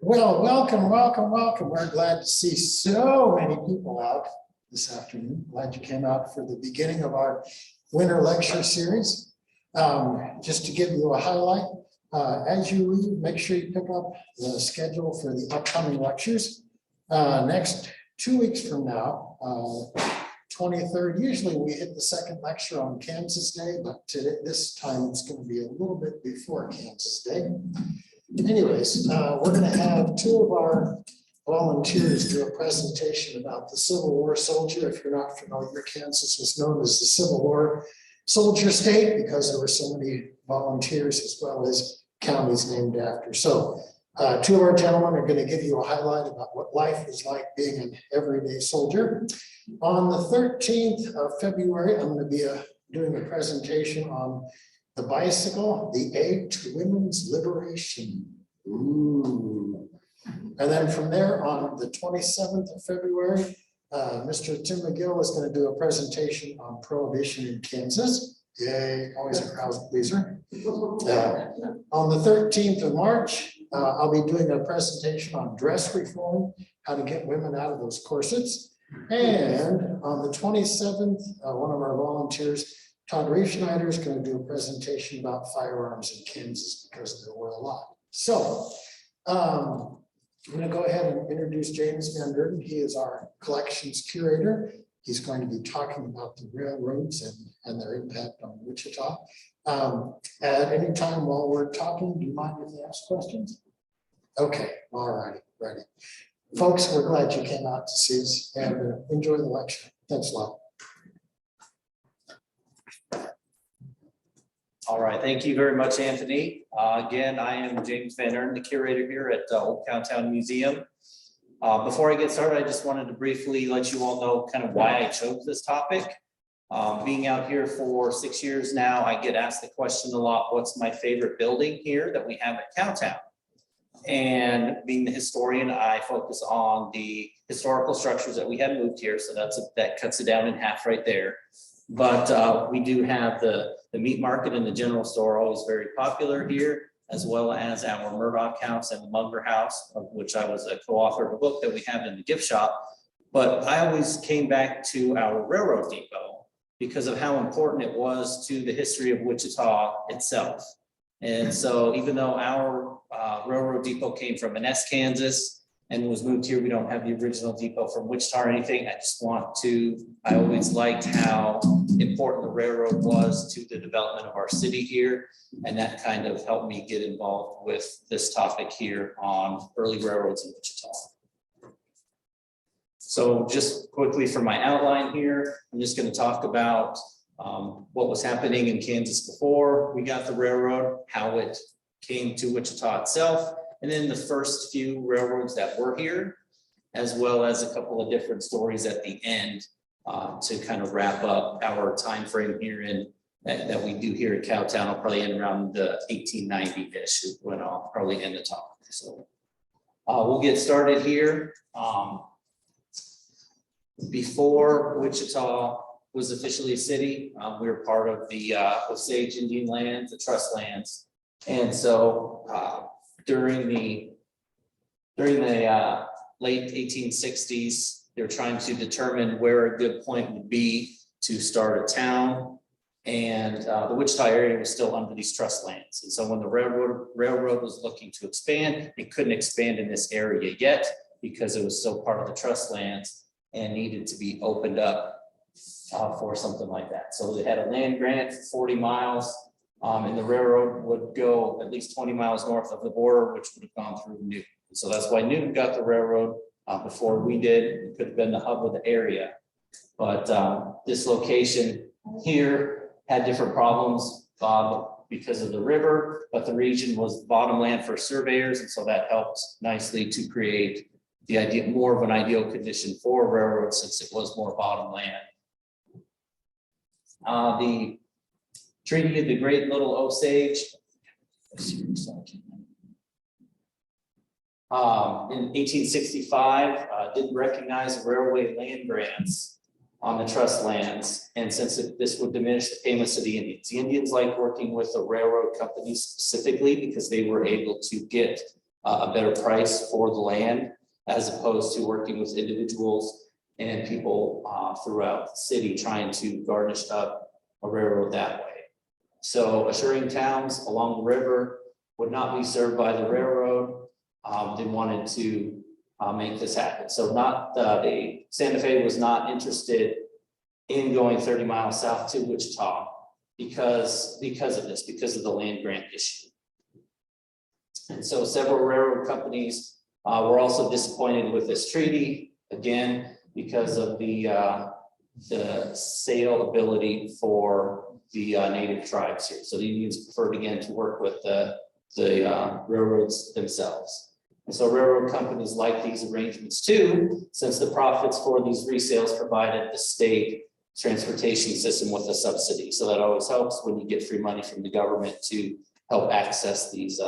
Well, welcome, welcome, welcome. We're glad to see so many people out this afternoon. Glad you came out for the beginning of our winter lecture series. Just to give you a highlight, as you read, make sure you pick up the schedule for the upcoming lectures. Next 2 weeks from now, 23rd, usually we hit the second lecture on Kansas Day, but today, this time it's going to be a little bit before Kansas Day. Anyways, we're going to have two of our volunteers do a presentation about the Civil War soldier. If you're not familiar, Kansas was known as the Civil War soldier state because there were so many volunteers as well as counties named after. So two of our gentlemen are going to give you a highlight about what life is like being an everyday soldier. On the 13th of February, I'm going to be doing a presentation on the bicycle, the aid to women's liberation. Ooh. And then from there on the 27th of February, Mr. Tim McGill is going to do a presentation on prohibition in Kansas. Yay, always a crowd pleaser. On the 13th of March, I'll be doing a presentation on dress reform, how to get women out of those corsets. And on the 27th, one of our volunteers, Todd Reefschneider, is going to do a presentation about firearms in Kansas because there were a lot. So I'm going to go ahead and introduce James Vannurden. He is our collections curator. He's going to be talking about the railroads and their impact on Wichita. At any time while we're talking, do you mind if I ask questions? Okay, all righty, ready. Folks, we're glad you came out to see us and enjoy the lecture. Thanks a lot. All right, thank you very much, Anthony. Again, I am James Vannurden, the curator here at Old Town Museum. Before I get started, I just wanted to briefly let you all know kind of why I chose this topic. Being out here for 6 years now, I get asked the question a lot, what's my favorite building here that we have at Cowtown? And being the historian, I focus on the historical structures that we have moved here. So that cuts it down in half right there. But we do have the meat market and the general store always very popular here, as well as our Murdoch House and the Munger House, of which I was a co-author of a book that we have in the gift shop. But I always came back to our railroad depot because of how important it was to the history of Wichita itself. And so even though our railroad depot came from Manassas, Kansas, and was moved here, we don't have the original depot from Wichita or anything. I always liked how important the railroad was to the development of our city here. And that kind of helped me get involved with this topic here on early railroads in Wichita. So just quickly for my outline here, I'm just going to talk about what was happening in Kansas before we got the railroad, how it came to Wichita itself, and then the first few railroads that were here, as well as a couple of different stories at the end to kind of wrap up our time frame here in that we do here at Cowtown. I'll probably end around the 1890-ish when I'll probably end the talk. So we'll get started here. Before Wichita was officially a city, we were part of the Osage Indian lands, the trust lands, and so during the late 1860s, they were trying to determine where a good point would be to start a town, and the Wichita area was still under these trust lands. And so when the railroad was looking to expand, it couldn't expand in this area yet because it was still part of the trust lands and needed to be opened up for something like that. So they had a land grant for 40 miles. And the railroad would go at least 20 miles north of the border, which would have gone through Newton. So that's why Newton got the railroad before we did. It could have been the hub of the area. But this location here had different problems because of the river, but the region was bottomland for surveyors. And so that helped nicely to create the idea, more of an ideal condition for railroads since it was more bottomland. The Treaty of the Great Little Osage in 1865 didn't recognize railway land grants on the trust lands, and since this would diminish the payments of the Indians liked working with the railroad companies specifically because they were able to get a better price for the land as opposed to working with individuals and people throughout the city trying to garnish up a railroad that way. So assuring towns along the river would not be served by the railroad. They wanted to make this happen. So Santa Fe was not interested in going 30 miles south to Wichita because of the land grant issue. And so several railroad companies were also disappointed with this treaty, again, because of the sale ability for the native tribes here. So the Indians preferred again to work with the railroads themselves. And so railroad companies like these arrangements too, since the profits for these resales provided the state transportation system with a subsidy. So that always helps when you get free money from the government to help access these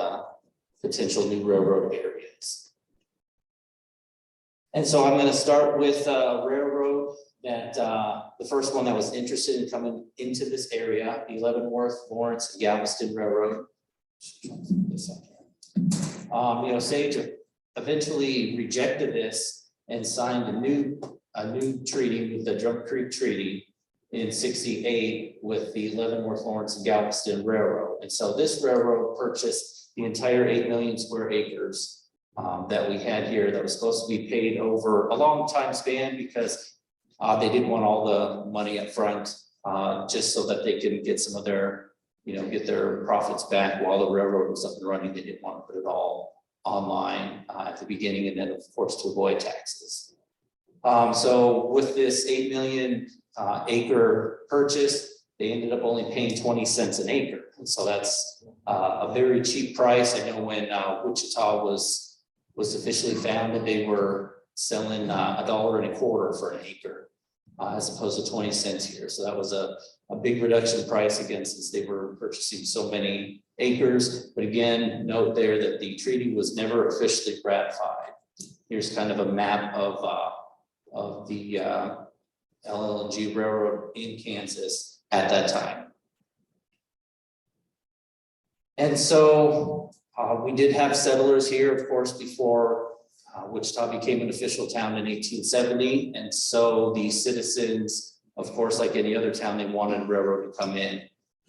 potential new railroad areas. And so I'm going to start with railroad that the first one that was interested in coming into this area, the Leavenworth, Lawrence, and Galveston Railroad. Sage eventually rejected this and signed a new treaty with the Drum Creek Treaty in '68 with the Leavenworth, Lawrence, and Galveston Railroad. And so this railroad purchased the entire 8 million square acres that we had here that was supposed to be paid over a long time span because they didn't want all the money up front just so that they can get some of their, get their profits back while the railroad was up and running. They didn't want to put it all online at the beginning and then of course to avoid taxes. So with this 8 million acre purchase, they ended up only paying 20 cents an acre. And so that's a very cheap price. I know when Wichita was officially founded, they were selling $1.25 for an acre as opposed to 20 cents here. So that was a big reduction in price again, since they were purchasing so many acres. But again, note there that the treaty was never officially ratified. Here's kind of a map of the LL&G Railroad in Kansas at that time. And so we did have settlers here, of course, before Wichita became an official town in 1870. And so the citizens, of course, like any other town, they wanted a railroad to come in.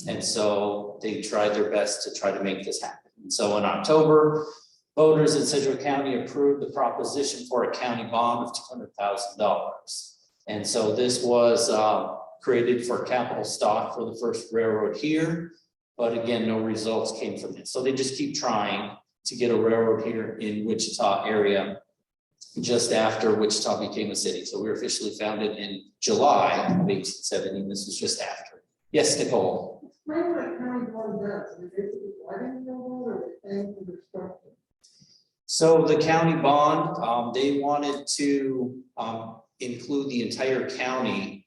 And so they tried their best to try to make this happen. And so in October, voters in Sedgwick County approved the proposition for a county bond of $200,000. And so this was created for capital stock for the first railroad here. But again, no results came from it. So they just keep trying to get a railroad here in Wichita area just after Wichita became a city. So we were officially founded in July of 1870. This was just after. Yes, Nicole. Explain what county board does. I mean, is it writing the board or paying for the structure? So the county bond, they wanted to include the entire county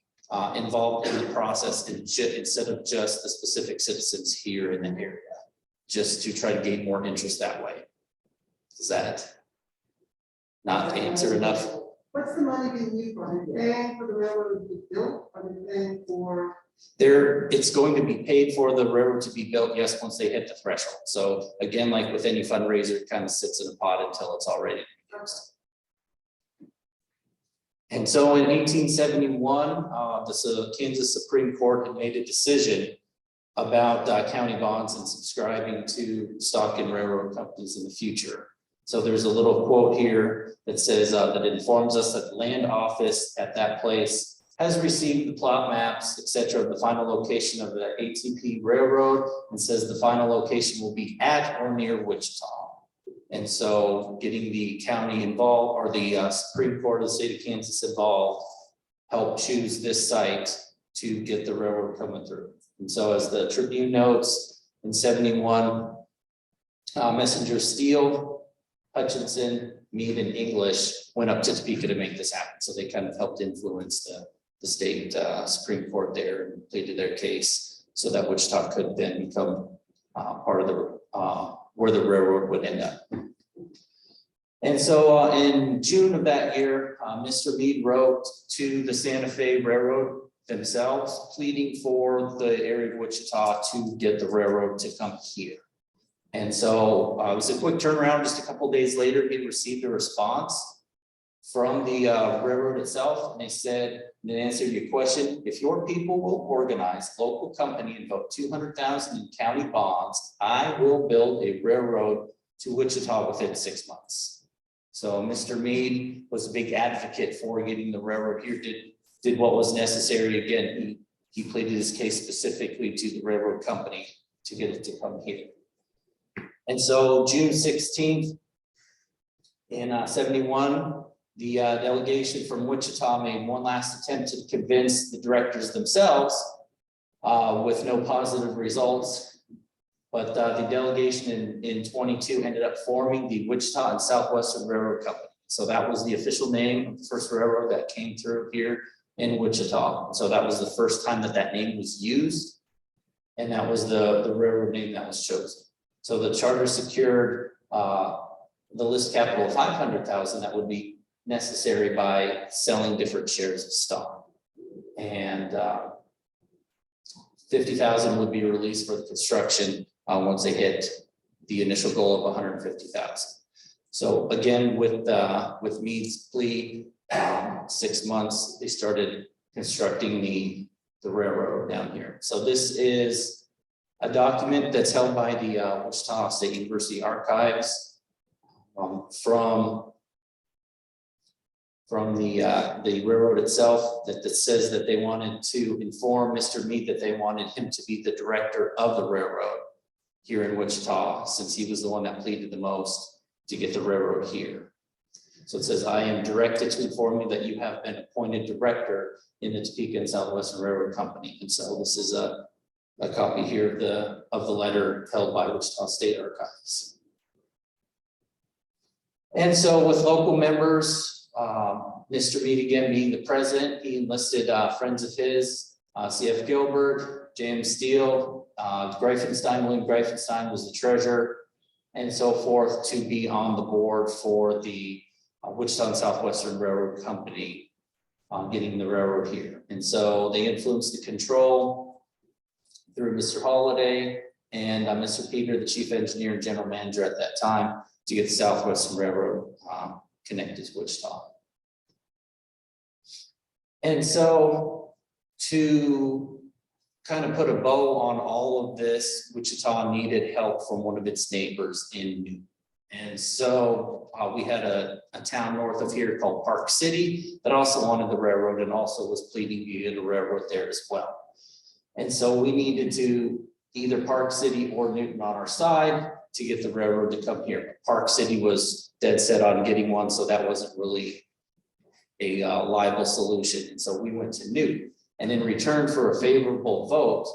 involved in the process instead of just the specific citizens here in the area, just to try to gain more interest that way. Is that not answer enough? What's the money being used for? Are they paying for the railroad to be built? Are they paying for? It's going to be paid for the railroad to be built, yes, once they hit the threshold. So again, like with any fundraiser, it kind of sits in a pot until it's all ready to be used. And so in 1871, the Kansas Supreme Court had made a decision about county bonds and subscribing to stock in railroad companies in the future. So there's a little quote here that says that informs us that the land office at that place has received the plot maps, etc., of the final location of the ATP railroad, and says the final location will be at or near Wichita. And so getting the county involved, or the Supreme Court of the state of Kansas involved, helped choose this site to get the railroad coming through. And so as the Tribune notes, in 71, Messenger Steele, Hutchinson, Meade, and English went up to Topeka to make this happen. So they kind of helped influence the state Supreme Court there and pleaded their case so that Wichita could then become part of the where the railroad would end up. And so in June of that year, Mr. Meade wrote to the Santa Fe Railroad themselves, pleading for the area of Wichita to get the railroad to come here. And so it was a quick turnaround. Just a couple days later, he received a response from the railroad itself. And they said, in answer to your question, if your people will organize a local company and vote 200,000 in county bonds, I will build a railroad to Wichita within 6 months. So Mr. Meade was a big advocate for getting the railroad here, did what was necessary. Again, he pleaded his case specifically to the railroad company to get it to come here. And so June 16th in 71, the delegation from Wichita made one last attempt to convince the directors themselves with no positive results. But the delegation in 22 ended up forming the Wichita and Southwestern Railroad Company. So that was the official name of the first railroad that came through here in Wichita. So that was the first time that name was used. And that was the railroad name that was chosen. So the charter secured the list capital of 500,000 that would be necessary by selling different shares of stock. And 50,000 would be released for the construction once they hit the initial goal of 150,000. So again, with Meade's plea, 6 months, they started constructing the railroad down here. So this is a document that's held by the Wichita State University Archives from the railroad itself that says that they wanted to inform Mr. Meade that they wanted him to be the director of the railroad here in Wichita, since he was the one that pleaded the most to get the railroad here. So it says, I am directed to inform you that you have been appointed director in the Topeka and Southwestern Railroad Company. And so this is a copy here of the letter held by Wichita State Archives. And so with local members, Mr. Meade again being the president, he enlisted friends of his, C.F. Gilbert, James Steele, Greifenstein, William Greifenstein was the treasurer, and so forth, to be on the board for the Wichita and Southwestern Railroad Company, getting the railroad here. And so they influenced the control through Mr. Holliday and Mr. Peter, the chief engineer and general manager at that time, to get the Southwestern Railroad connected to Wichita. And so to kind of put a bow on all of this, Wichita needed help from one of its neighbors in Newton. And so we had a town north of here called Park City that also wanted the railroad and also was pleading to get a railroad there as well. And so we needed to either Park City or Newton on our side to get the railroad to come here. Park City was dead set on getting one, so that wasn't really a liable solution. And so we went to Newton. And in return for a favorable vote,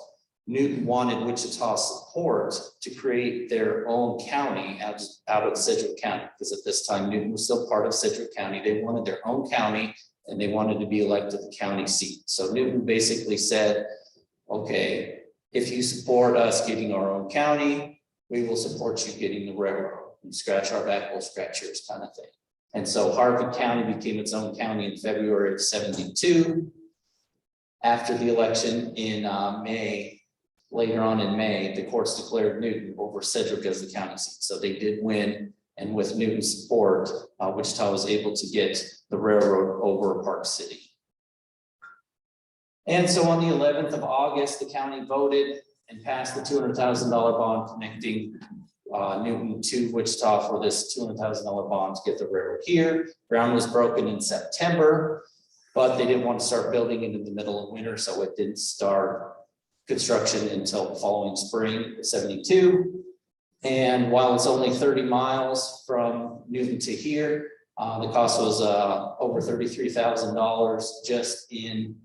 Newton wanted Wichita's support to create their own county out of Sedgwick County, because at this time Newton was still part of Sedgwick County. They wanted their own county and they wanted to be elected the county seat. So Newton basically said, okay, if you support us getting our own county, we will support you getting the railroad. You scratch our back, we'll scratch yours, kind of thing. And so Harvard County became its own county in February of '72. After the election in May, later on in May, the courts declared Newton over Sedgwick as the county seat. So they did win, and with Newton's support, Wichita was able to get the railroad over Park City. And so on the 11th of August, the county voted and passed the $200,000 bond connecting Newton to Wichita for this $200,000 bond to get the railroad here. Ground was broken in September, but they didn't want to start building it in the middle of winter, so it didn't start construction until the following spring, '72. And while it's only 30 miles from Newton to here, the cost was over $33,000 just in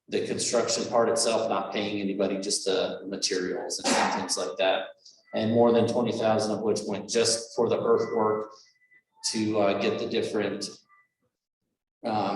the construction part itself, not paying anybody, just the materials and things like that. And more than 20,000 of which went just for the earthwork to get the different,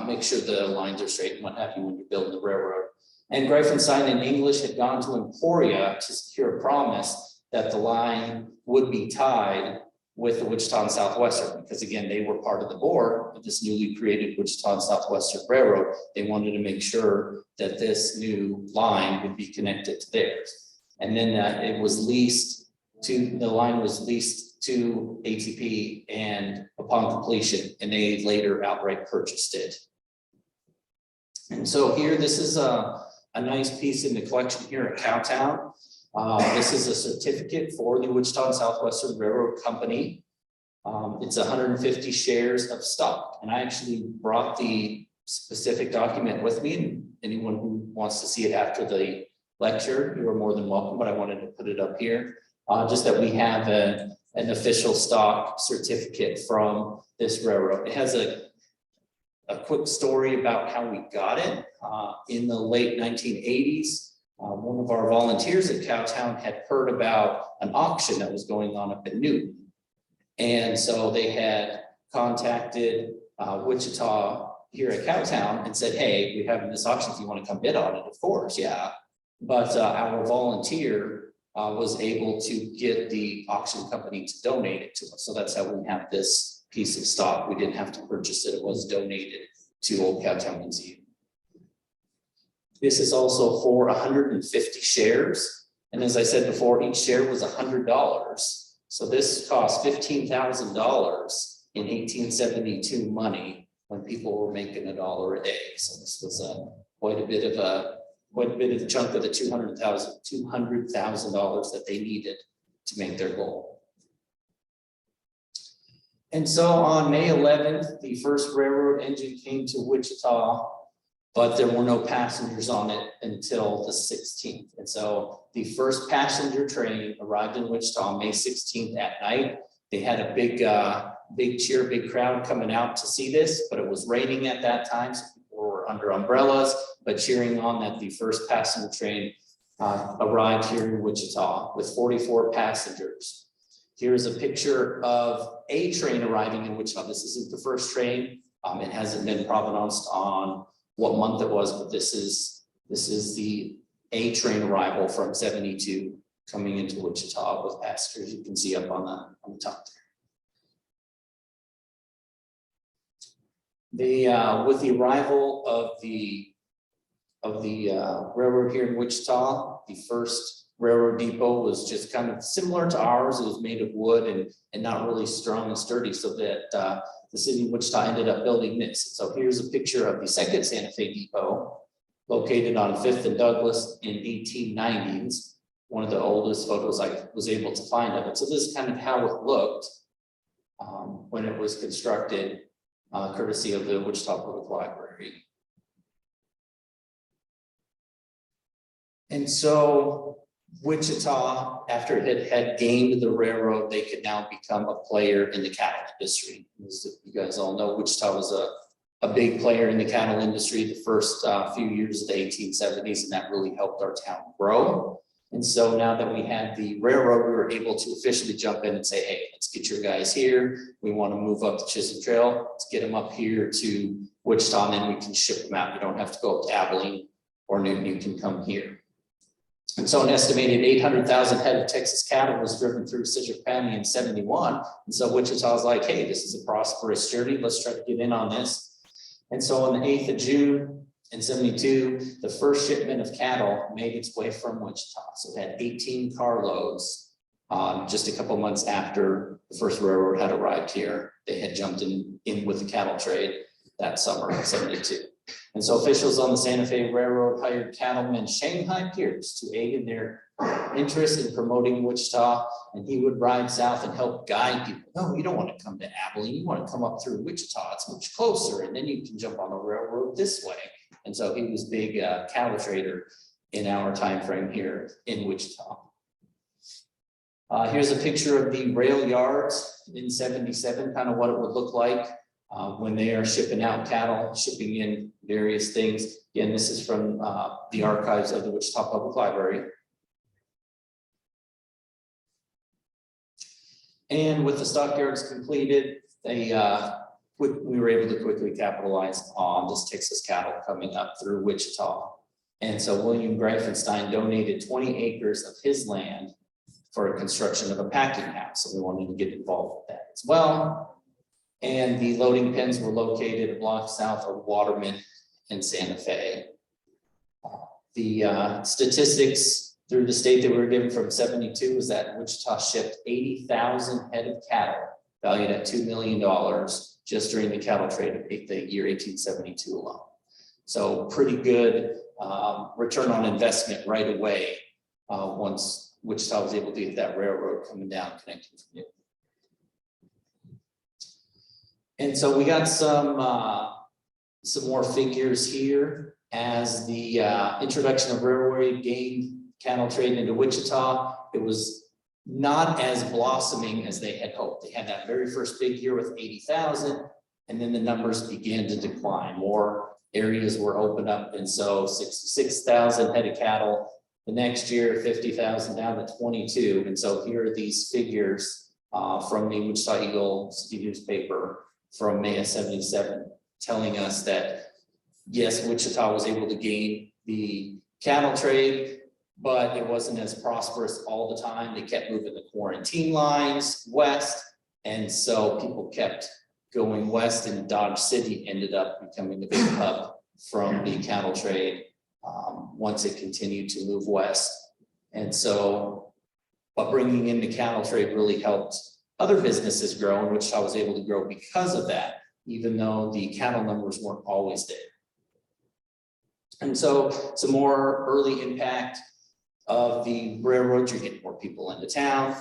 make sure the lines are straight and what have you when you're building the railroad. And Greifenstein in English had gone to Emporia to secure a promise that the line would be tied with the Wichita and Southwestern, because again, they were part of the board of this newly created Wichita and Southwestern Railroad. They wanted to make sure that this new line would be connected to theirs. And then it was leased the line was leased to ATP and upon completion, and they later outright purchased it. And so here, this is a nice piece in the collection here at Cowtown. This is a certificate for the Wichita and Southwestern Railroad Company. It's 150 shares of stock, and I actually brought the specific document with me, and anyone who wants to see it after the lecture, you are more than welcome, but I wanted to put it up here, just that we have an official stock certificate from this railroad. It has a quick story about how we got it. In the late 1980s, one of our volunteers at Cowtown had heard about an auction that was going on up in Newton. And so they had contacted Wichita here at Cowtown and said, hey, we're having this auction, if you want to come bid on it, of course, yeah. But our volunteer was able to get the auction company to donate it to us. So that's how we have this piece of stock. We didn't have to purchase it. It was donated to Old Cowtown Museum. This is also for 150 shares. And as I said before, each share was $100. So this cost $15,000 in 1872 money when people were making $1 a day. So this was quite a bit of a chunk of the $200,000 that they needed to make their goal. And so on May 11th, the first railroad engine came to Wichita, but there were no passengers on it until the 16th. And so the first passenger train arrived in Wichita May 16th at night. They had a big cheer, big crowd coming out to see this, but it was raining at that time, so people were under umbrellas, but cheering on that the first passenger train arrived here in Wichita with 44 passengers. Here's a picture of a train arriving in Wichita. This isn't the first train. It hasn't been provenanced on what month it was, but this is the A train arrival from 72 coming into Wichita with passengers. You can see up on the top there. With the arrival of the railroad here in Wichita, the first railroad depot was just kind of similar to ours. It was made of wood and not really strong and sturdy, so that the city of Wichita ended up building this. So here's a picture of the second Santa Fe depot located on 5th and Douglas in 1890s. One of the oldest photos I was able to find of it. So this is kind of how it looked when it was constructed, courtesy of the Wichita Public Library. And so Wichita, after it had gained the railroad, they could now become a player in the cattle industry. As you guys all know, Wichita was a big player in the cattle industry the first few years of the 1870s, and that really helped our town grow. And so now that we had the railroad, we were able to officially jump in and say, hey, let's get your guys here. We want to move up the Chisholm Trail. Let's get them up here to Wichita, and then we can ship them out. You don't have to go up to Abilene or Newton, you can come here. And so an estimated 800,000 head of Texas cattle was driven through Sedgwick County in 71. And so Wichita was like, hey, this is a prosperous journey. Let's try to get in on this. And so on the 8th of June in 72, the first shipment of cattle made its way from Wichita. So it had 18 carloads just a couple months after the first railroad had arrived here. They had jumped in with the cattle trade that summer in 72. And so officials on the Santa Fe Railroad hired cattleman Shanghai Pierce to aid in their interest in promoting Wichita, and he would ride south and help guide people. No, you don't want to come to Abilene, you want to come up through Wichita, it's much closer, and then you can jump on the railroad this way. And so he was big cattle trader in our time frame here in Wichita. Here's a picture of the rail yards in 77, kind of what it would look like when they are shipping out cattle, shipping in various things. Again, this is from the archives of the Wichita Public Library. And with the stockyards completed, we were able to quickly capitalize on this Texas cattle coming up through Wichita. And so William Greifenstein donated 20 acres of his land for a construction of a packing house. So we wanted to get involved with that as well. And the loading pens were located a block south of Waterman in Santa Fe. The statistics through the state that we were given from 72 was that Wichita shipped 80,000 head of cattle valued at $2 million just during the cattle trade of the year 1872 alone. So pretty good return on investment right away once Wichita was able to get that railroad coming down connecting from it. And so we got some more figures here as the introduction of railroad gained cattle trade into Wichita. It was not as blossoming as they had hoped. They had that very first big year with 80,000, and then the numbers began to decline. More areas were opened up, and so 66,000 head of cattle. The next year, 50,000 down to 22. And so here are these figures from the Wichita Eagle City newspaper from May of 77, telling us that yes, Wichita was able to gain the cattle trade, but it wasn't as prosperous all the time. They kept moving the quarantine lines west. And so people kept going west, and Dodge City ended up becoming the big hub from the cattle trade once it continued to move west. And so, but bringing in the cattle trade really helped other businesses grow, and Wichita was able to grow because of that, even though the cattle numbers weren't always there. And so some more early impact of the railroads, you're getting more people into town.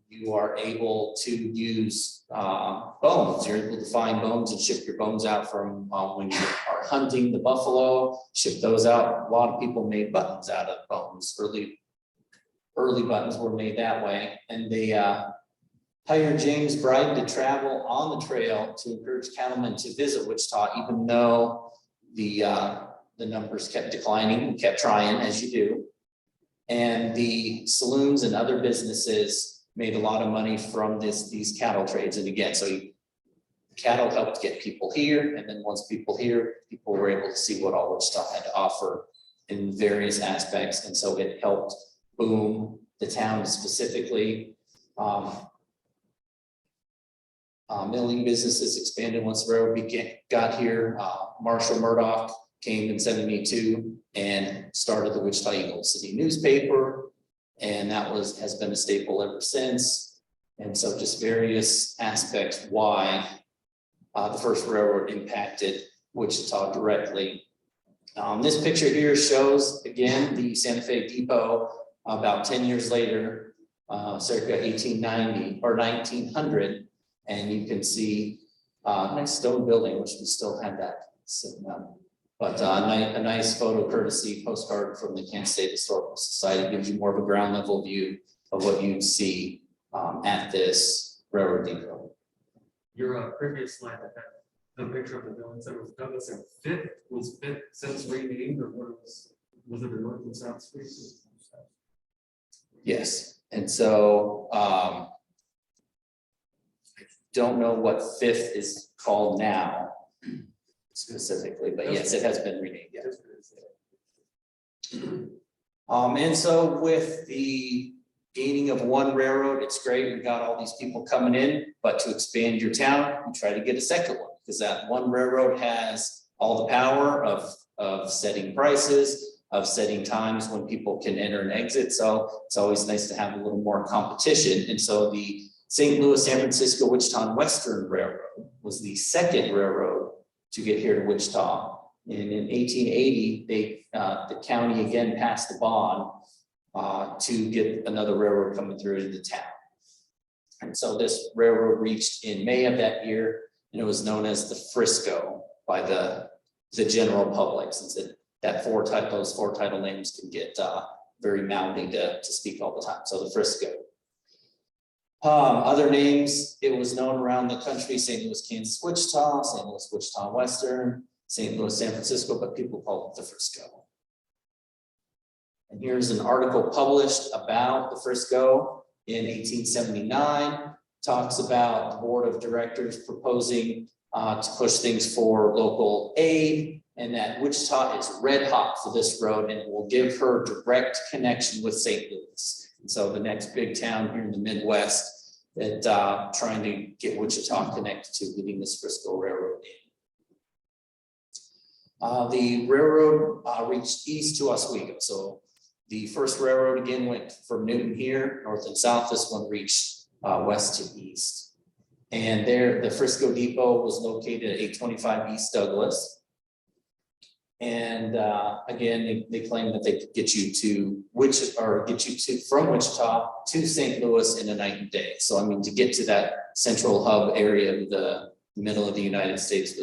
You are able to use bones. You're able to find bones and ship your bones out from when you are hunting the buffalo, ship those out. A lot of people made buttons out of bones. Early buttons were made that way. And they hired James Vannurden to travel on the trail to encourage cattlemen to visit Wichita, even though the numbers kept declining and kept trying, as you do. And the saloons and other businesses made a lot of money from these cattle trades. And again, so cattle helped get people here. And then once people here, people were able to see what all Wichita had to offer in various aspects. And so it helped boom the town specifically. Milling businesses expanded once the railroad got here. Marshall Murdoch came in 72 and started the Wichita Eagle City newspaper. And that has been a staple ever since. And so just various aspects why the first railroad impacted Wichita directly. This picture here shows, again, the Santa Fe Depot about 10 years later, circa 1890 or 1900. And you can see a nice stone building, which we still have that sitting up. But a nice photo courtesy postcard from the Kansas State Historical Society gives you more of a ground level view of what you'd see at this railroad depot. Your previous slide that had the picture of the building said it was Douglas and Fifth. Was Fifth since renamed, or what was it the North and South Street? Yes, and so I don't know what Fifth is called now specifically, but yes, it has been renamed. Yeah. And so with the gaining of one railroad, it's great. We got all these people coming in, but to expand your town, you try to get a second one, because that one railroad has all the power of setting prices, of setting times when people can enter and exit. So it's always nice to have a little more competition. And so the St. Louis, San Francisco, Wichita and Western Railroad was the second railroad to get here to Wichita. And in 1880, the county again passed the bond to get another railroad coming through into town. And so this railroad reached in May of that year, and it was known as the Frisco by the general public, since those four title names can get very mounting to speak all the time. So the Frisco. Other names, it was known around the country: St. Louis, Kansas, Wichita, St. Louis, Wichita, Western, St. Louis, San Francisco, but people call it the Frisco. And here's an article published about the Frisco in 1879, talks about the board of directors proposing to push things for local aid, and that Wichita is red hot for this road and will give her direct connection with St. Louis. And so the next big town here in the Midwest that trying to get Wichita connected to getting this Frisco Railroad in. The railroad reached east to Oswego. So The first railroad again went from Newton here, north and south. This one reached west to east. And there, the Frisco Depot was located at 825 East Douglas. And again, they claim that they could get you to from Wichita to St. Louis in a night and day. So I mean, to get to that central hub area of the middle of the United States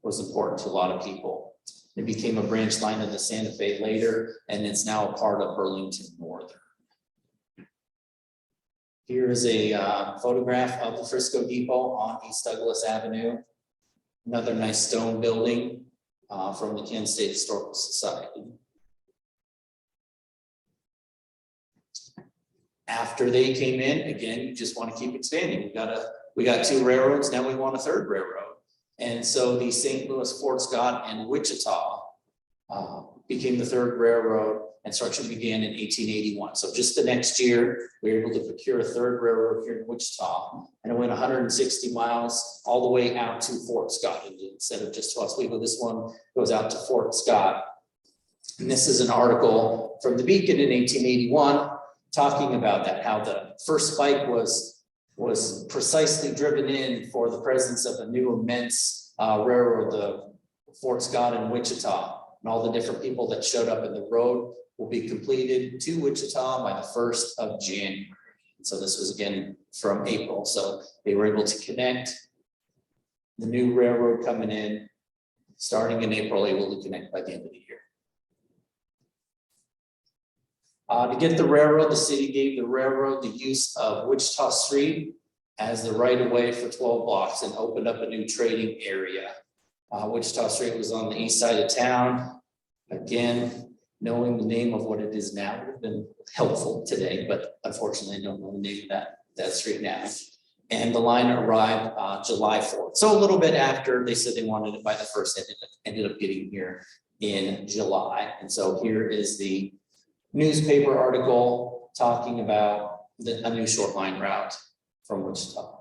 was important to a lot of people. It became a branch line of the Santa Fe later, and it's now a part of Burlington Northern. Here is a photograph of the Frisco Depot on East Douglas Avenue. Another nice stone building from the Kansas State Historical Society. After they came in, again, you just want to keep expanding. We got 2 railroads, now we want a 3rd railroad. And so the St. Louis, Fort Scott, and Wichita became the 3rd railroad, and construction began in 1881. So just the next year, we were able to procure a 3rd railroad here in Wichita, and it went 160 miles all the way out to Fort Scott. And instead of just to Oswego, this one goes out to Fort Scott. And this is an article from the Beacon in 1881 talking about that, how the first spike was precisely driven in for the presence of a new immense railroad, the Fort Scott and Wichita, and all the different people that showed up in the road will be completed to Wichita by the 1st of January. And so this was again from April. So they were able to connect the new railroad coming in, starting in April, able to connect by the end of the year. To get the railroad, the city gave the railroad the use of Wichita Street as the right of way for 12 blocks and opened up a new trading area. Wichita Street was on the east side of town. Again, knowing the name of what it is now would have been helpful today, but unfortunately I don't know the name of that street now. And the line arrived July 4th. So a little bit after they said they wanted it by the 1st, ended up getting here in July. And so here is the newspaper article talking about a new short line route from Wichita.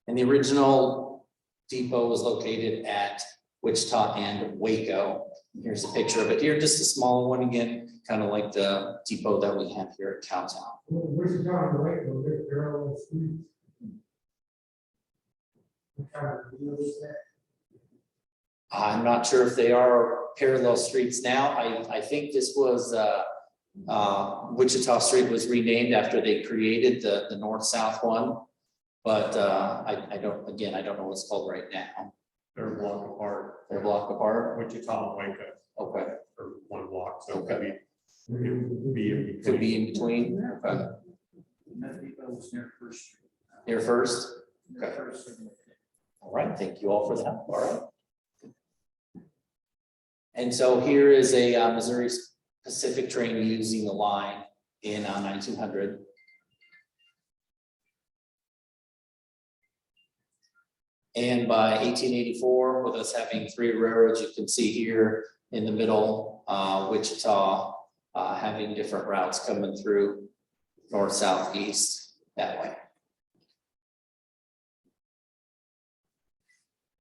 And the original depot was located at Wichita and Waco. Here's a picture of it here, just a small one again, kind of like the depot that we have here at Cowtown. Wichita and Waco, they're parallel streets. What kind of deal is that? I'm not sure if they are parallel streets now. I think this was Wichita Street was renamed after they created the north-south one. But I don't know what it's called right now. They're a block apart. They're a block apart. Wichita and Waco, Okay, or 1 block, so Okay. it could be in between. could be in between. Okay. Here first. Okay. All right, thank you all for that. All right. And so here is a Missouri Pacific train using the line in 1900. And by 1884, with us having 3 railroads, you can see here in the middle, Wichita having different routes coming through north, south, east, that way.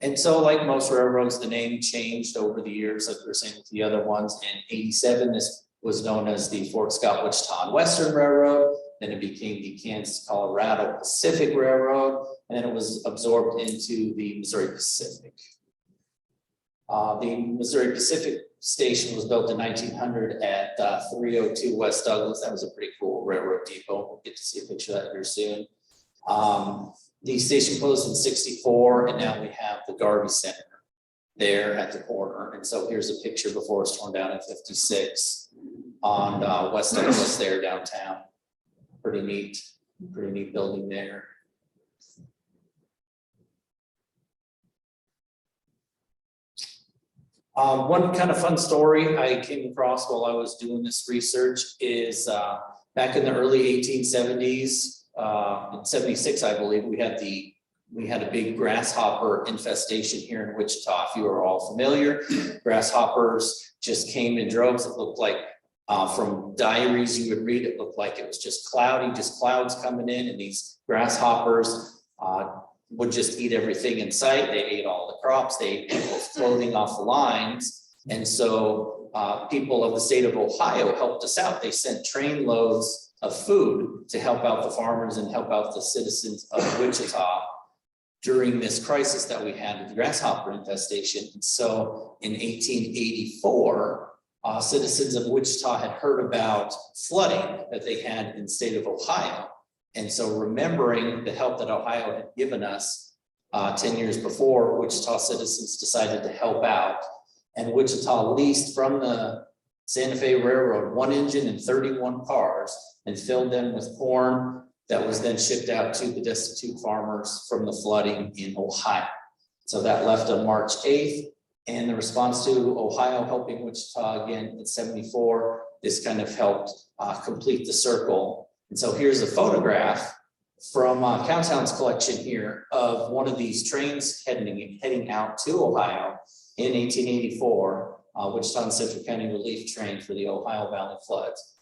And so like most railroads, the name changed over the years, like we were saying with the other ones. In 87, this was known as the Fort Scott, Wichita and Western Railroad. Then it became the Kansas, Colorado Pacific Railroad, and then it was absorbed into the Missouri Pacific. The Missouri Pacific station was built in 1900 at 302 West Douglas. That was a pretty cool railroad depot. We'll get to see a picture of that here soon. The station closed in 64, and now we have the Garvey Center there at the corner. And so here's a picture before it's torn down in 56 on West Douglas there downtown. Pretty neat building there. One kind of fun story I came across while I was doing this research is back in the early 1870s, in 76, I believe, we had a big grasshopper infestation here in Wichita. If you are all familiar, grasshoppers just came in droves. It looked like from diaries you would read, it looked like it was just cloudy, just clouds coming in, and these grasshoppers would just eat everything in sight. They ate all the crops, they ate people's clothing off the lines. And so people of the state of Ohio helped us out. They sent train loads of food to help out the farmers and help out the citizens of Wichita during this crisis that we had with the grasshopper infestation. And so in 1884, citizens of Wichita had heard about flooding that they had in the state of Ohio. And so remembering the help that Ohio had given us 10 years before, Wichita citizens decided to help out. And Wichita leased from the Santa Fe Railroad 1 engine and 31 cars and filled them with corn that was then shipped out to the destitute farmers from the flooding in Ohio. So that left on March 8th. And the response to Ohio helping Wichita again in 74, this kind of helped complete the circle. And so here's a photograph from Cowtown's collection here of one of these trains heading out to Ohio in 1884, Wichita and Central County Relief Train for the Ohio Valley floods.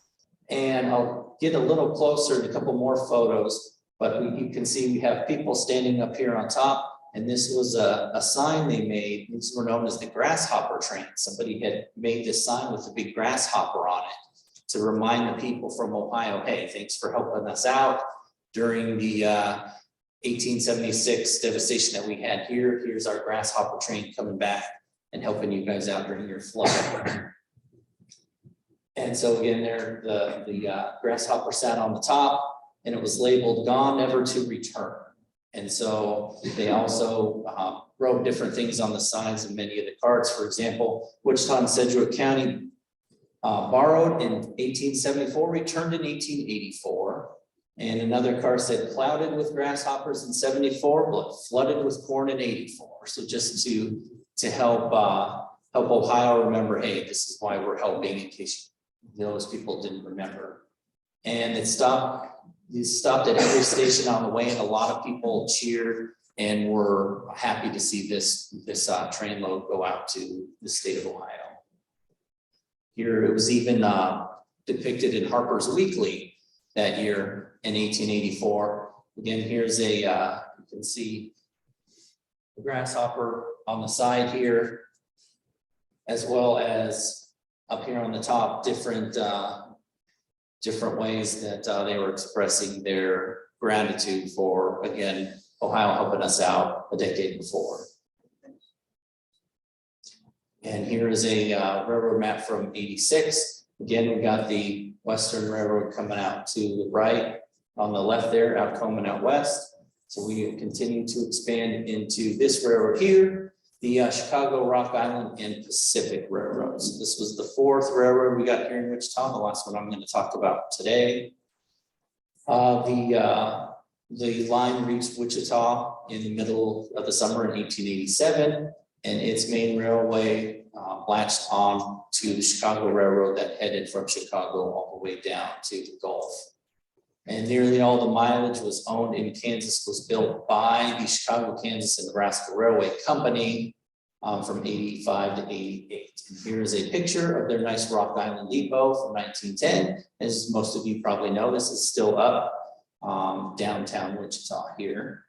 And I'll get a little closer to a couple more photos, but you can see we have people standing up here on top. And this was a sign they made. These were known as the Grasshopper Train. Somebody had made this sign with a big grasshopper on it to remind the people from Ohio, hey, thanks for helping us out during the 1876 devastation that we had here. Here's our Grasshopper Train coming back and helping you guys out during your flood. And so again, there the grasshopper sat on the top, and it was labeled "Gone, Never to Return." And so they also wrote different things on the sides of many of the cards. For example, Wichita and Sedgwick County borrowed in 1874, returned in 1884. And another card said clouded with grasshoppers in 74, but flooded with corn in 84. So just to help Ohio remember, hey, this is why we're helping, in case those people didn't remember. And it stopped at every station on the way, and a lot of people cheered and were happy to see this train load go out to the state of Ohio. Here it was even depicted in Harper's Weekly that year in 1884. Again, here's you can see the grasshopper on the side here, as well as up here on the top, different ways that they were expressing their gratitude for, again, Ohio helping us out a decade before. And here is a railroad map from '86. Again, we got the Western Railroad coming out to the right, on the left there, out coming out west. So we continue to expand into this railroad here, the Chicago, Rock Island, and Pacific Railroads. This was the 4th railroad we got here in Wichita, the last one I'm going to talk about today. The line reached Wichita in the middle of the summer in 1887, and its main railway latched on to the Chicago Railroad that headed from Chicago all the way down to the Gulf. And nearly all the mileage was owned in Kansas, was built by the Chicago, Kansas, and Nebraska Railway Company from 85 to 88. And here's a picture of their nice Rock Island Depot from 1910. As most of you probably know, this is still up downtown Wichita here.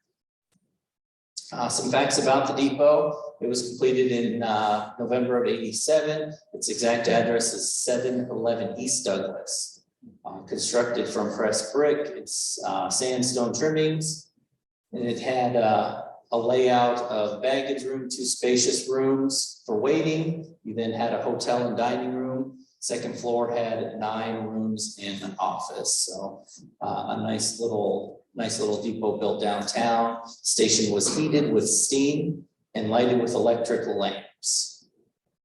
Some facts about the depot. It was completed in November of '87. Its exact address is 711 East Douglas. Constructed from pressed brick, it's sandstone trimmings, and it had a layout of baggage room, 2 spacious rooms for waiting. You then had a hotel and dining room. Second floor had 9 rooms and an office. So a nice little depot built downtown. Station was heated with steam and lighted with electric lamps.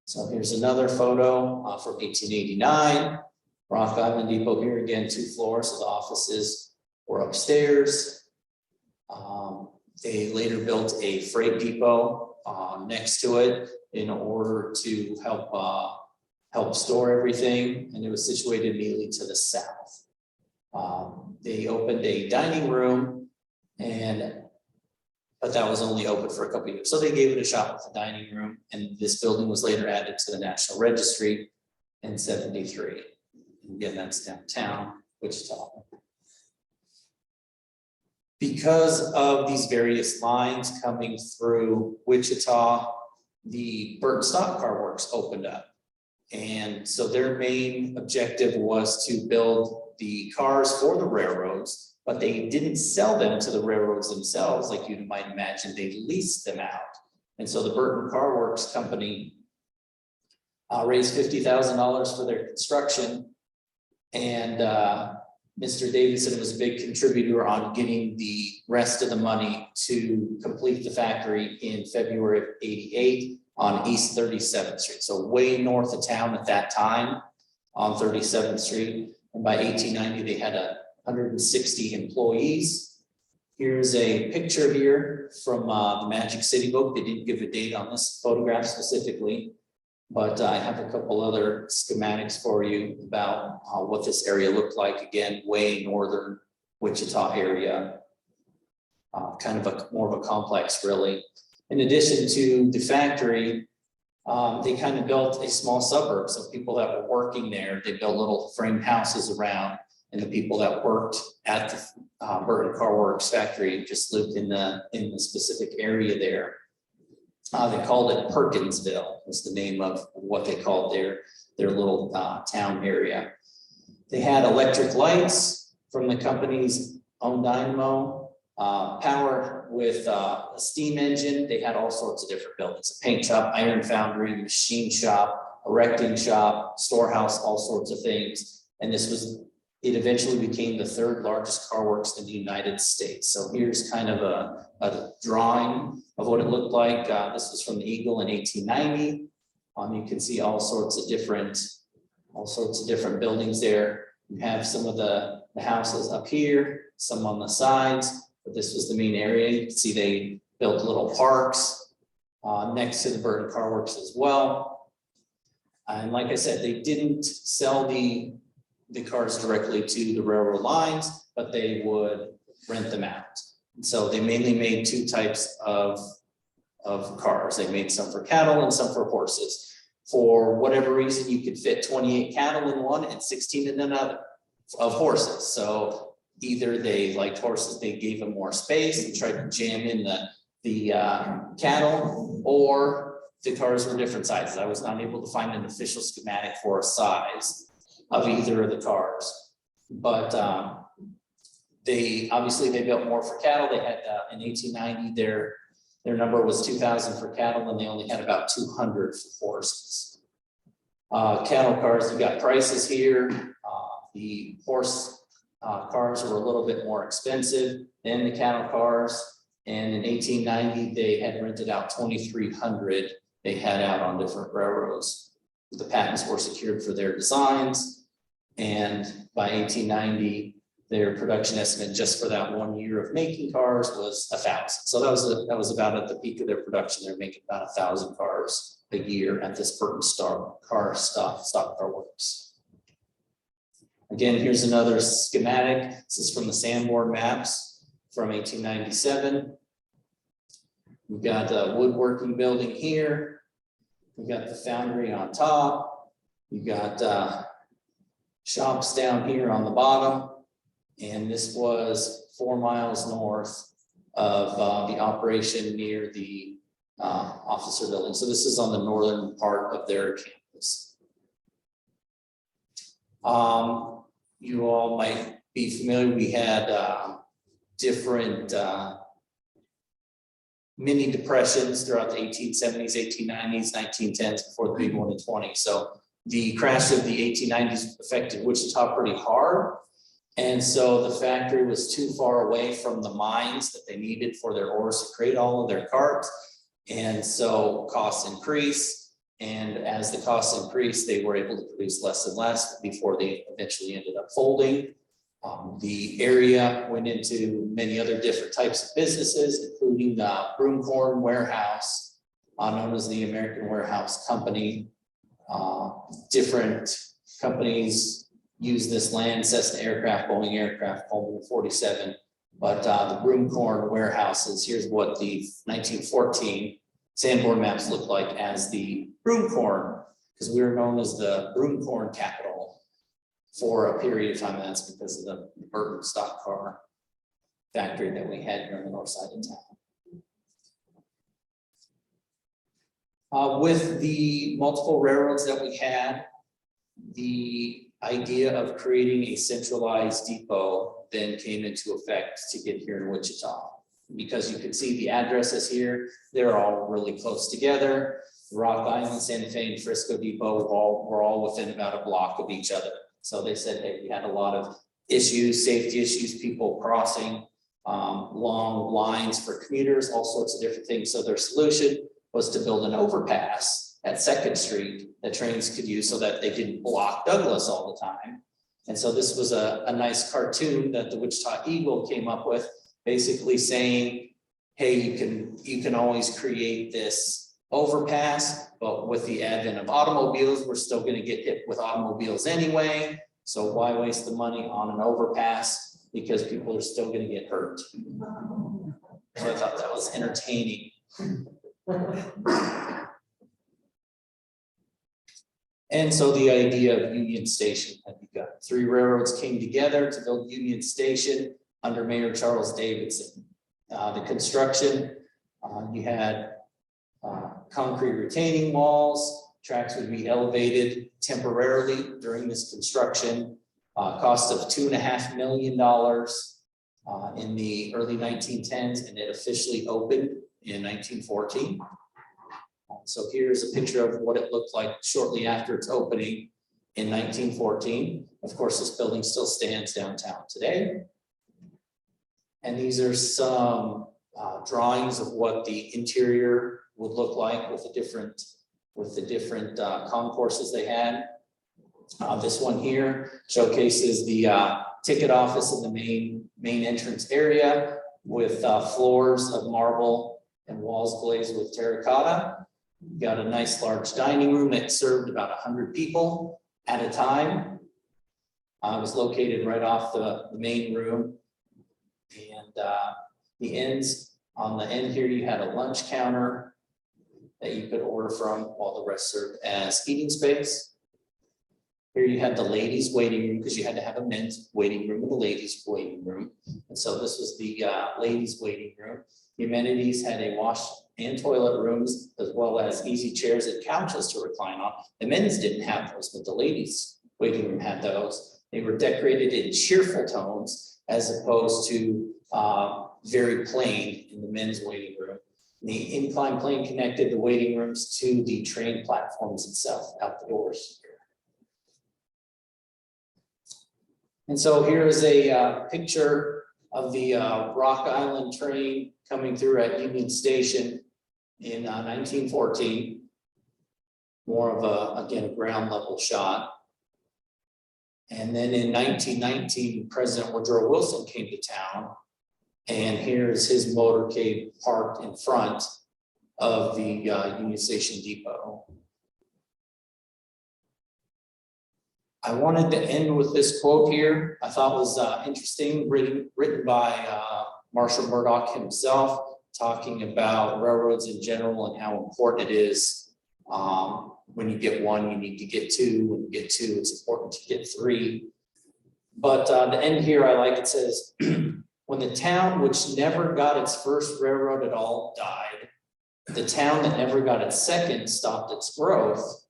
So here's another photo from 1889. Rock Island Depot here again, 2 floors, so the offices were upstairs. They later built a freight depot next to it in order to help store everything, and it was situated immediately to the south. They opened a dining room, but that was only open for a couple of years. So they gave it a shot with the dining room, and this building was later added to the National Registry in '73. Again, that's downtown Wichita. Because of these various lines coming through Wichita, the Burton Stock Car Works opened up. And so their main objective was to build the cars for the railroads, but they didn't sell them to the railroads themselves, like you might imagine. They leased them out. And so the Burton Car Works company raised $50,000 for their construction. And Mr. Davidson was a big contributor on getting the rest of the money to complete the factory in February of '88 on East 37th Street. So way north of town at that time on 37th Street. And by 1890, they had 160 employees. Here's a picture here from the Magic City book. They didn't give a date on this photograph specifically, but I have a couple other schematics for you about what this area looked like. Again, way northern Wichita area, kind of more of a complex really. In addition to the factory, they kind of built a small suburb. So people that were working there, they built little frame houses around, and the people that worked at the Burton Car Works factory just lived in the specific area there. They called it Perkinsville, was the name of what they called their little town area. They had electric lights from the company's own dynamo, power with a steam engine. They had all sorts of different buildings: a paint shop, iron foundry, machine shop, erecting shop, storehouse, all sorts of things. And it eventually became the third largest car works in the United States. So here's kind of a drawing of what it looked like. This was from the Eagle in 1890. You can see all sorts of different buildings there. You have some of the houses up here, some on the sides, but this was the main area. You can see they built little parks next to the Burton Car Works as well. And like I said, they didn't sell the cars directly to the railroad lines, but they would rent them out. And so they mainly made two types of cars. They made some for cattle and some for horses. For whatever reason, you could fit 28 cattle in one and 16 in another of horses. So either they liked horses, they gave them more space and tried to jam in the cattle, or the cars were different sizes. I was not able to find an official schematic for a size of either of the cars, but they built more for cattle. They had in 1890 their number was 2,000 for cattle, and they only had about 200 for horses. Cattle cars, you got prices here. The horse cars were a little bit more expensive than the cattle cars, and in 1890 they had rented out 2,300 they had out on different railroads. The patents were secured for their designs. And by 1890, their production estimate just for that 1 year of making cars was 1,000. So that was about at the peak of their production. They're making about 1,000 cars a year at this Burton Stock Car Works. Again, here's another schematic. This is from the Sanborn maps from 1897. We've got a woodworking building here. We've got the foundry on top. You've got shops down here on the bottom. And this was 4 miles north of the operation near the officer building. So this is on the northern part of their campus. You all might be familiar, we had different mini depressions throughout the 1870s, 1890s, 1910s before the big one in 20. So the crash of the 1890s affected Wichita pretty hard. And so the factory was too far away from the mines that they needed for their ores to create all of their carts. And so costs increased. And as the costs increased, they were able to produce less and less before they eventually ended up folding. The area went into many other different types of businesses, including the Broomcorn Warehouse, known as the American Warehouse Company. Different companies use this land: Cessna Aircraft, Boeing Aircraft, Coleman 47. But the Broomcorn warehouses, here's what the 1914 Sanborn maps look like as the Broomcorn, because we were known as the Broomcorn capital for a period of time. And that's because of the Burton stock car factory that we had here on the north side of town. With the multiple railroads that we had, the idea of creating a centralized depot then came into effect to get here in Wichita. Because you can see the addresses here, they're all really close together. Rock Island, Santa Fe, and Frisco Depot were all within about a block of each other. So they said, hey, we had a lot of issues, safety issues, people crossing long lines for commuters, all sorts of different things. So their solution was to build an overpass at 2nd Street that trains could use so that they didn't block Douglas all the time. And so this was a nice cartoon that the Wichita Eagle came up with, basically saying, hey, you can always create this overpass, but with the advent of automobiles, we're still going to get hit with automobiles anyway. So why waste the money on an overpass? Because people are still going to get hurt. So I thought that was entertaining. And so the idea of Union Station had begun. 3 railroads came together to build Union Station under Mayor Charles Davidson. The construction, you had concrete retaining walls, tracks would be elevated temporarily during this construction, cost of $2.5 million in the early 1910s, and it officially opened in 1914. So here's a picture of what it looked like shortly after its opening in 1914. Of course, this building still stands downtown today. And these are some drawings of what the interior would look like with the different concourses they had. This one here showcases the ticket office in the main entrance area with floors of marble and walls glazed with terracotta. You got a nice large dining room that served about 100 people at a time. It was located right off the main room. And the ends, on the end here, you had a lunch counter that you could order from, while the rest served as eating space. Here you had the ladies' waiting room, because you had to have a men's waiting room and a ladies' waiting room. And so this was the ladies' waiting room. The amenities had a wash and toilet rooms, as well as easy chairs and couches to recline on. The men's didn't have those, but the ladies' waiting room had those. They were decorated in cheerful tones, as opposed to very plain in the men's waiting room. The incline plane connected the waiting rooms to the train platforms itself, out the doors. And so here is a picture of the Rock Island train coming through at Union Station in 1914. More of a, again, a ground level shot. And then in 1919, President Woodrow Wilson came to town. And here's his motorcade parked in front of the Union Station Depot. I wanted to end with this quote here. I thought was interesting, written by Marshall Murdoch himself, talking about railroads in general and how important it is. When you get one, you need to get two. When you get two, it's important to get three. But the end here, I like, it says, when the town which never got its first railroad at all died, the town that never got its second stopped its growth,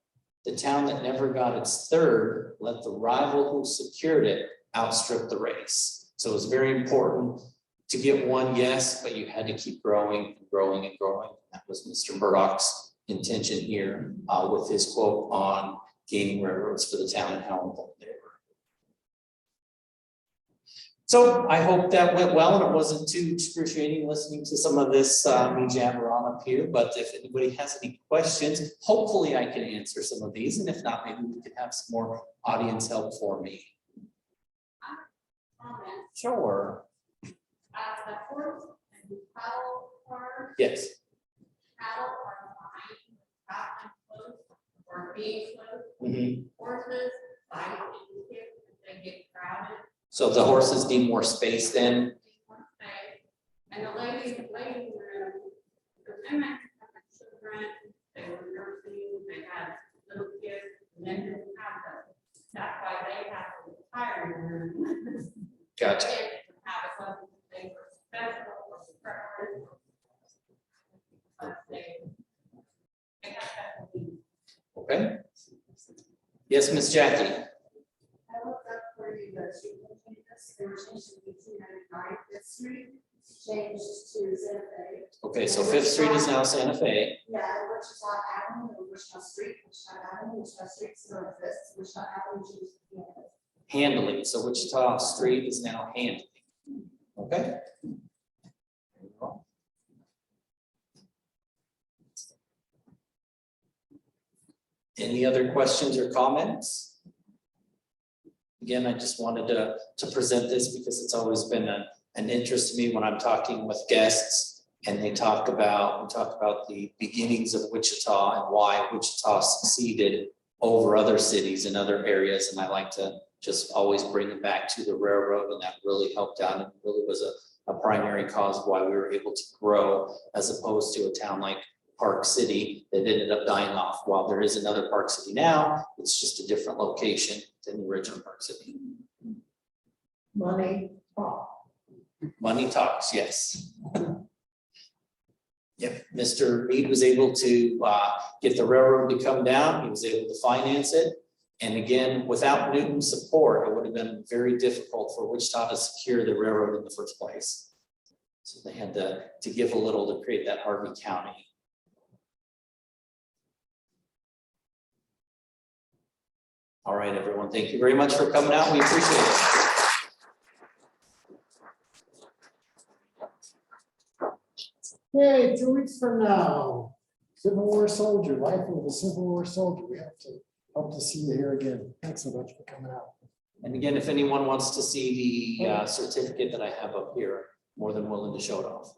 the town that never got its third let the rival who secured it outstrip the race. So it's very important to get one, yes, but you had to keep growing and growing and growing. That was Mr. Murdoch's intention here with his quote on gaining railroads for the town and how important they were. So I hope that went well and it wasn't too excruciating listening to some of this me jabber on up here. But if anybody has any questions, hopefully I can answer some of these. And if not, maybe we can have some more audience help for me. Sure. The horse and the cattle are Yes. cattle are fine, cattle close or being close. Mm-hmm. Horses, fight and kick if they get crowded. So the horses need more space then? And the ladies in the waiting room, the women had children, they were nursing, they had little kids, and then didn't have them. That's why they have the entire room. Gotcha. They didn't have something they were special or preferred. But they got Okay? Yes, Miss Jackie? I looked up for you the street changes, they were changed to 1899 Fifth Street, changed to Santa Fe. Okay, so Fifth Street is now Santa Fe. Yeah, and Wichita Avenue, and Wichita Street, Wichita Avenue, Wichita Street still exists, Wichita Avenue changed to campus. Handling, so Wichita Street is now Handling. Okay? Any other questions or comments? Again, I just wanted to present this because it's always been an interest to me when I'm talking with guests and we talk about the beginnings of Wichita and why Wichita succeeded over other cities and other areas. And I like to just always bring it back to the railroad, and that really helped out and really was a primary cause of why we were able to grow, as opposed to a town like Park City that ended up dying off. While there is another Park City now, it's just a different location than the original Park City. Money, Money talks, yes. Yep, Mr. Mead was able to get the railroad to come down. He was able to finance it. And again, without Newton's support, it would have been very difficult for Wichita to secure the railroad in the first place. So they had to give a little to create that Harvey County. All right, everyone, thank you very much for coming out. We appreciate it. Yay, 2 weeks from now, Civil War soldier, life of a Civil War soldier. We hope to see you here again. Thanks so much for coming out. And again, if anyone wants to see the certificate that I have up here, more than willing to show it off.